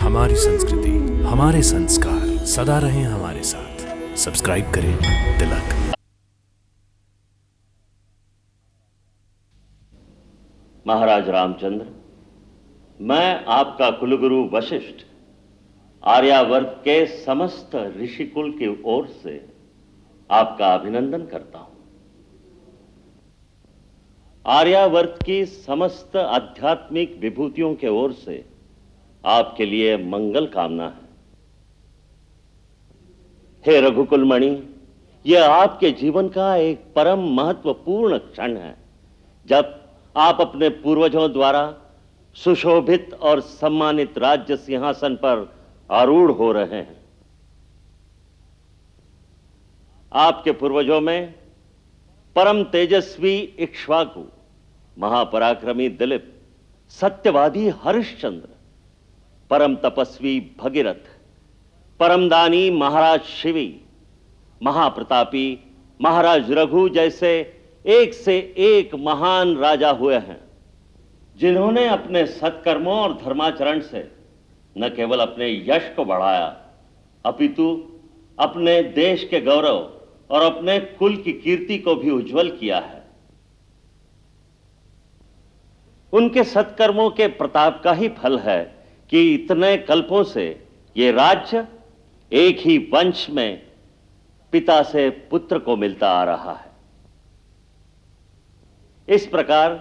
हमारी संस्कृति, हमारे संस्कार सदा रहें हमारे साथ। सब्सक्राइब करें तिलक। महाराज रामचंद्र, मैं आपका कुलगुरु वशिष्ठ आर्यावर्त के समस्त ऋषिकुल की ओर से आपका अभिनंदन करता हूं। आर्यावर्त की समस्त आध्यात्मिक विभूतियों के ओर से आपके लिए मंगल कामना है। हे रघुकुलमणि, यह आपके जीवन का एक परम महत्वपूर्ण क्षण है, जब आप अपने पूर्वजों द्वारा सुशोभित और सम्मानित राज्य सिंहासन पर आरूढ़ हो रहे हैं। आपके पूर्वजों में परम तेजस्वी इक्ष्वाकु, महापराक्रमी दिलीप, सत्यवादी हरिश्चंद्र, परम तपस्वी भगीरथ, परमदानी महाराज शिवी, महाप्रतापी महाराज रघु जैसे एक से एक महान राजा हुए हैं, जिन्होंने अपने सत्कर्मों और धर्माचरण से न केवल अपने यश को बढ़ाया, अपितु अपने देश के गौरव और अपने कुल की कीर्ति को भी उज्जवल किया है। उनके सत्कर्मों के प्रताप का ही फल है कि इतने कल्पों से ये राज्य एक ही वंश में पिता से पुत्र को मिलता आ रहा है। इस प्रकार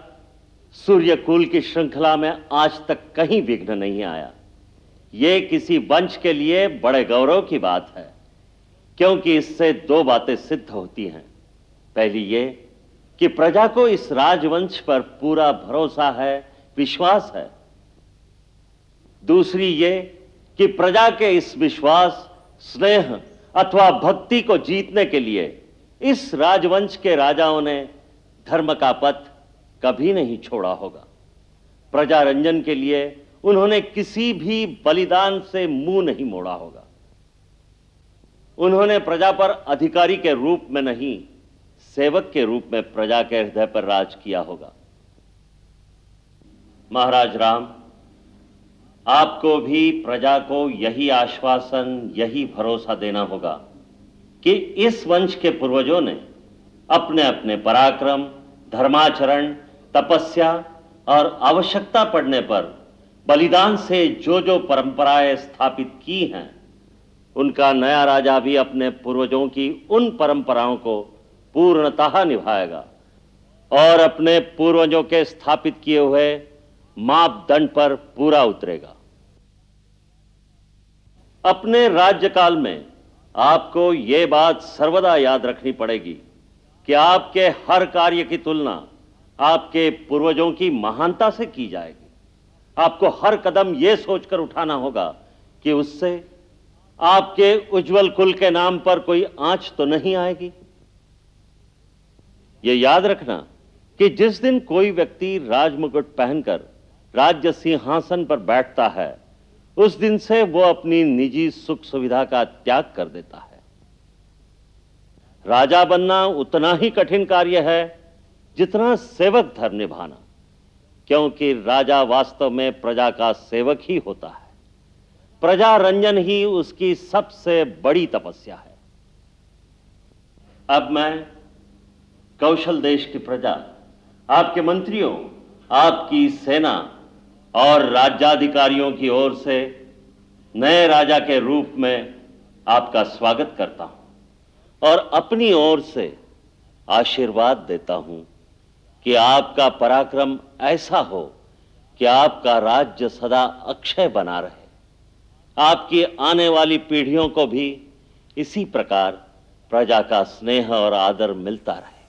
सूर्यकुल की श्रृंखला में आज तक कहीं विघ्न नहीं आया। ये किसी वंश के लिए बड़े गौरव की बात है, क्योंकि इससे दो बातें सिद्ध होती हैं। पहली ये कि प्रजा को इस राजवंश पर पूरा भरोसा है, विश्वास है। दूसरी ये कि प्रजा के इस विश्वास, स्नेह अथवा भक्ति को जीतने के लिए इस राजवंश के राजाओं ने धर्म का पथ कभी नहीं छोड़ा होगा। प्रजा रंजन के लिए उन्होंने किसी भी बलिदान से मुंह नहीं मोड़ा होगा। उन्होंने प्रजा पर अधिकारी के रूप में नहीं, सेवक के रूप में प्रजा के हृदय पर राज किया होगा। महाराज राम, आपको भी प्रजा को यही आश्वासन, यही भरोसा देना होगा कि इस वंश के पूर्वजों ने अपने अपने पराक्रम, धर्माचरण, तपस्या और आवश्यकता पड़ने पर बलिदान से जो जो परंपराएं स्थापित की हैं, उनका नया राजा भी अपने पूर्वजों की उन परंपराओं को पूर्णतः निभाएगा और अपने पूर्वजों के स्थापित किए हुए मापदंड पर पूरा उतरेगा। अपने राज्यकाल में आपको यह बात सर्वदा याद रखनी पड़ेगी कि आपके हर कार्य की तुलना आपके पूर्वजों की महानता से की जाएगी। आपको हर कदम यह सोचकर उठाना होगा कि उससे आपके उज्जवल कुल के नाम पर कोई आंच तो नहीं आएगी। यह याद रखना कि जिस दिन कोई व्यक्ति राजमुकुट पहनकर राज्य सिंहासन पर बैठता है, उस दिन से वो अपनी निजी सुख सुविधा का त्याग कर देता है। राजा बनना उतना ही कठिन कार्य है जितना सेवक धर्म निभाना, क्योंकि राजा वास्तव में प्रजा का सेवक ही होता है। प्रजा रंजन ही उसकी सबसे बड़ी तपस्या है। अब मैं कौशल देश की प्रजा, आपके मंत्रियों, आपकी सेना और राज्याधिकारियों की ओर से नए राजा के रूप में आपका स्वागत करता हूं और अपनी ओर से आशीर्वाद देता हूं कि आपका पराक्रम ऐसा हो कि आपका राज्य सदा अक्षय बना रहे, आपकी आने वाली पीढ़ियों को भी इसी प्रकार प्रजा का स्नेह और आदर मिलता रहे।